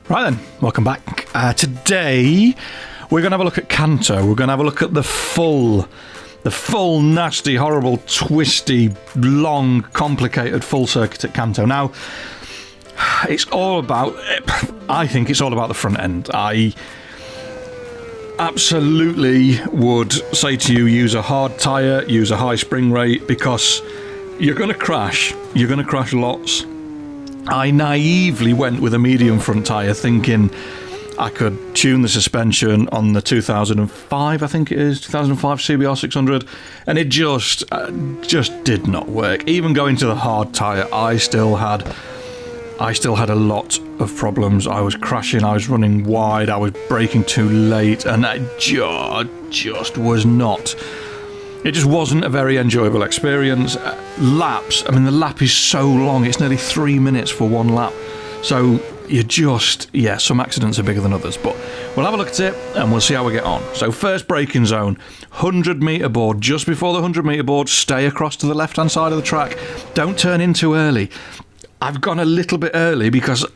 Right then, welcome back. Today we're going to have a look at Kanto. We're going to have a look at the full nasty, horrible, twisty, long, complicated full circuit at Kanto. Now, it's all about, I think it's all about the front end. I absolutely would say to you, use a hard tyre, use a high spring rate, because you're going to crash. You're going to crash lots. I naively went with a medium front tyre thinking I could tune the suspension on the 2005, I think it is, 2005 CBR600, and it just did not work. Even going to the hard tyre, I still had a lot of problems. I was crashing, I was running wide, I was braking too late, and it just was not. It just wasn't a very enjoyable experience. Laps, I mean, the lap is so long, it's nearly 3 minutes for one lap. So some accidents are bigger than others, but we'll have a look at it and we'll see how we get on. So first braking zone, 100 metre board. Just before the 100 metre board, stay across to the left-hand side of the track. Don't turn in too early. I've gone a little bit early because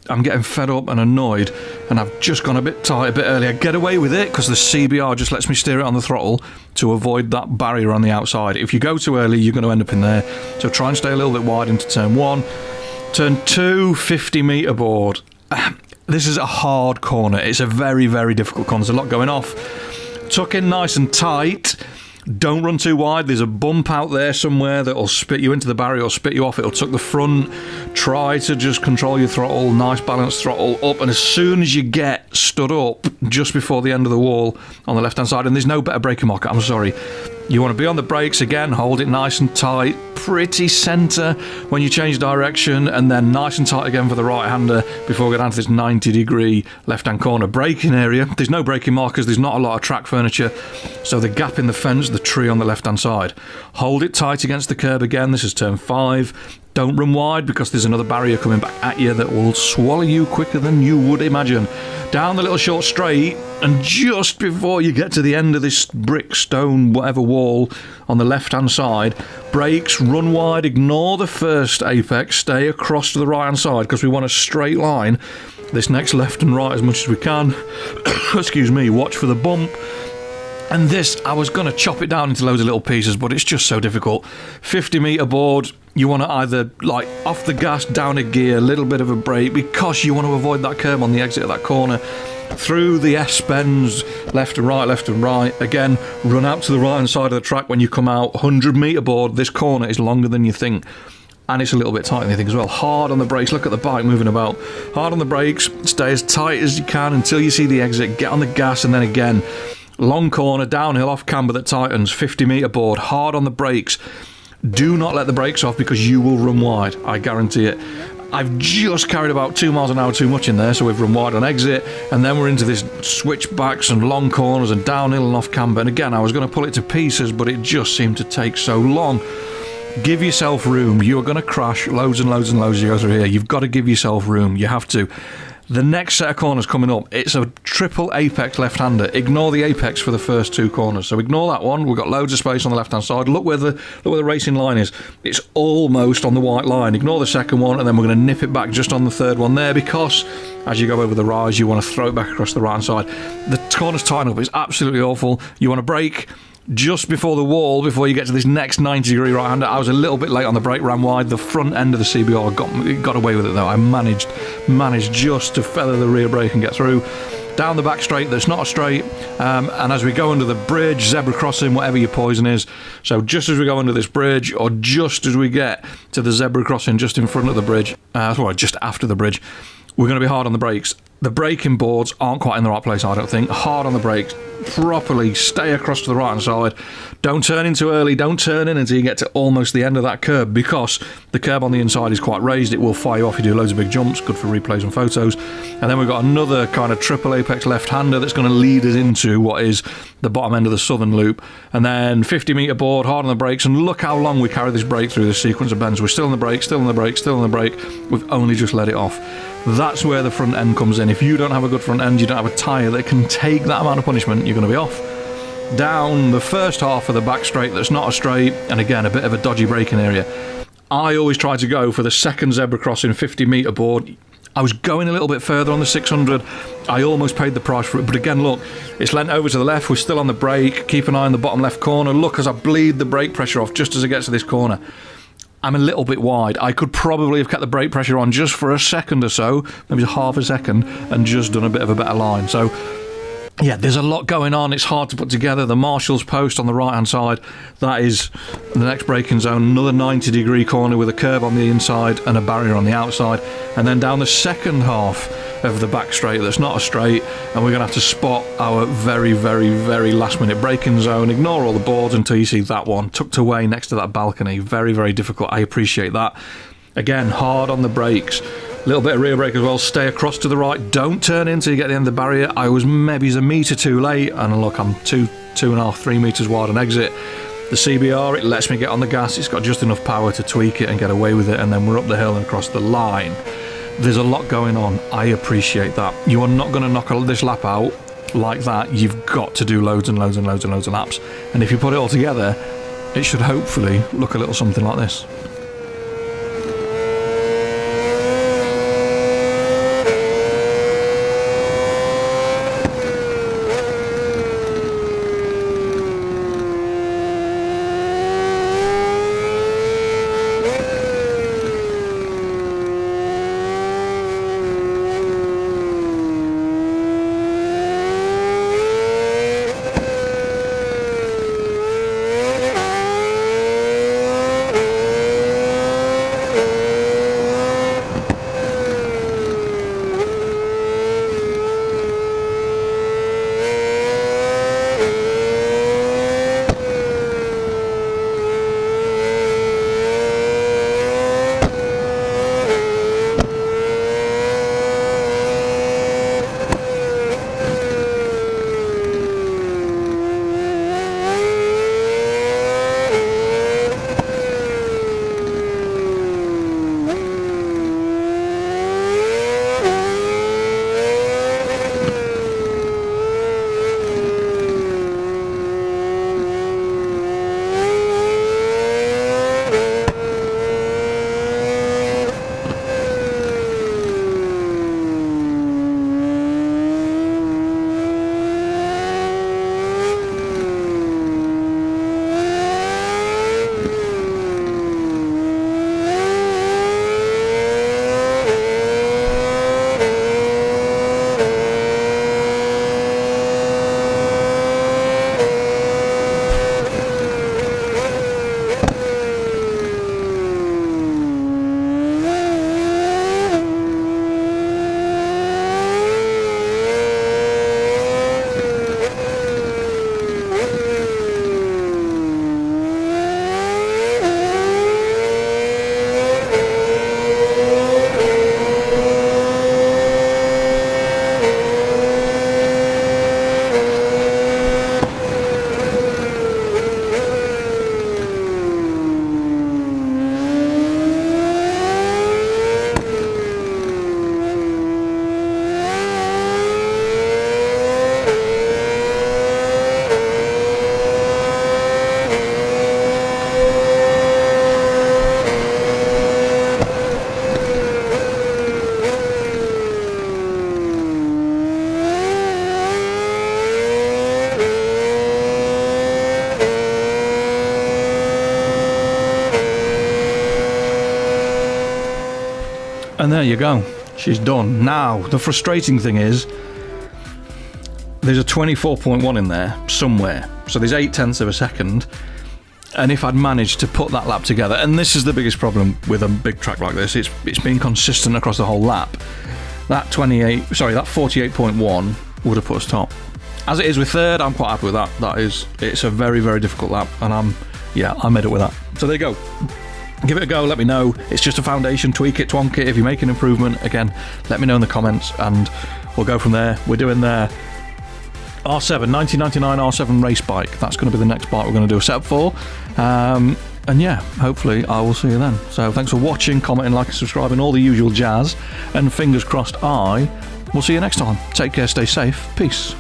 I'm getting fed up and annoyed, and I've just gone a bit tight, a bit early. I get away with it because the CBR just lets me steer it on the throttle to avoid that barrier on the outside. If you go too early, you're going to end up in there. So try and stay a little bit wide into turn 1. Turn 2, 50 metre board. This is a hard corner. It's a very, very difficult corner. There's a lot going off. Tuck in nice and tight. Don't run too wide. There's a bump out there somewhere that'll spit you into the barrier or spit you off. It'll tuck the front. Try to just control your throttle. Nice balanced throttle up. And as soon as you get stood up just before the end of the wall on the left-hand side, and there's no better braking marker, I'm sorry. You want to be on the brakes again, hold it nice and tight, pretty centre when you change direction, and then nice and tight again for the right-hander before we get down to this 90-degree left-hand corner. Braking area, there's no braking markers, there's not a lot of track furniture, so the gap in the fence, the tree on the left-hand side. Hold it tight against the curb again, this is turn 5. Don't run wide because there's another barrier coming back at you that will swallow you quicker than you would imagine. Down the little short straight, and just before you get to the end of this brick, stone, whatever wall on the left-hand side, brakes, run wide, ignore the first apex, stay across to the right-hand side because we want a straight line. This next left and right as much as we can. Excuse me, watch for the bump. And this, I was going to chop it down into loads of little pieces, but it's just so difficult. 50 metre board, you want to either, like, off the gas, down a gear, a little bit of a brake, because you want to avoid that curb on the exit of that corner. Through the S-bends, left and right. Again, run out to the right-hand side of the track when you come out. 100 metre board, this corner is longer than you think. And it's a little bit tighter than you think as well. Hard on the brakes, look at the bike moving about. Hard on the brakes, stay as tight as you can until you see the exit, get on the gas, and then again, long corner, downhill, off camber that tightens, 50 metre board, hard on the brakes. Do not let the brakes off because you will run wide, I guarantee it. I've just carried about 2 miles an hour too much in there, so we've run wide on exit, and then we're into this switchbacks and long corners and downhill and off camber. And again, I was going to pull it to pieces, but it just seemed to take so long. Give yourself room. You're going to crash loads and loads and loads as you go through here. You've got to give yourself room. You have to. The next set of corners coming up, it's a triple apex left-hander. Ignore the apex for the first 2 corners. So ignore that one. We've got loads of space on the left-hand side. Look where the racing line is. It's almost on the white line. Ignore the second one, and then we're going to nip it back just on the third one there, because as you go over the rise, you want to throw it back across the right-hand side. The corners tighten up. It's absolutely awful. You want to brake just before the wall, before you get to this next 90-degree right-hander. I was a little bit late on the brake, ran wide. The front end of the CBR got away with it though. I managed just to feather the rear brake and get through. Down the back straight, that's not a straight, and as we go under the bridge, zebra crossing, whatever your poison is, so just as we go under this bridge, or just as we get to the zebra crossing just in front of the bridge, just after the bridge, we're going to be hard on the brakes. The braking boards aren't quite in the right place, I don't think. Hard on the brakes, properly, stay across to the right-hand side. Don't turn in too early, don't turn in until you get to almost the end of that curb, because the curb on the inside is quite raised. It will fire you off. You do loads of big jumps, good for replays and photos. And then we've got another kind of triple apex left-hander that's going to lead us into what is the bottom end of the southern loop. And then 50 metre board, hard on the brakes, and look how long we carry this brake through this sequence of bends. We're still on the brake, still on the brake, still on the brake. We've only just let it off. That's where the front end comes in. If you don't have a good front end, you don't have a tyre that can take that amount of punishment, you're going to be off. Down the first half of the back straight that's not a straight, and again, a bit of a dodgy braking area. I always try to go for the second zebra crossing 50 metre board. I was going a little bit further on the 600. I almost paid the price for it, but again, look, it's leant over to the left. We're still on the brake. Keep an eye on the bottom left corner. Look as I bleed the brake pressure off just as it gets to this corner. I'm a little bit wide. I could probably have kept the brake pressure on just for a second or so, maybe half a second, and just done a bit of a better line. So, yeah, there's a lot going on. It's hard to put together. The marshal's post on the right-hand side, that is the next braking zone. Another 90-degree corner with a curb on the inside and a barrier on the outside. And then down the second half of the back straight that's not a straight, and we're going to have to spot our very, very, very last-minute braking zone. Ignore all the boards until you see that one tucked away next to that balcony. Very, very difficult. I appreciate that. Again, hard on the brakes. A little bit of rear brake as well. Stay across to the right. Don't turn in till you get to the end of the barrier. I was maybe a metre too late, and look, I'm 2.5, 3 metres wide on exit. The CBR, it lets me get on the gas. It's got just enough power to tweak it and get away with it, and then we're up the hill and across the line. There's a lot going on. I appreciate that. You are not going to knock this lap out like that. You've got to do loads and loads and loads and loads of laps. And if you put it all together, it should hopefully look a little something like this. And there you go. She's done. Now, the frustrating thing is, there's a 24.1 in there somewhere. So there's 0.8 of a second. And if I'd managed to put that lap together, and this is the biggest problem with a big track like this, it's been consistent across the whole lap. That 48.1 would have put us top. As it is with third, I'm quite happy with that. It's a very, very difficult lap, and I made it with that. So there you go. Give it a go, let me know. It's just a foundation, tweak it, twonk it. If you make an improvement, again, let me know in the comments, and we'll go from there. We're doing their R7, 1999 R7 race bike. That's going to be the next bike we're going to do a setup for. And yeah, hopefully I will see you then. So thanks for watching, commenting, liking, subscribing, all the usual jazz. And fingers crossed, I will see you next time. Take care, stay safe, peace.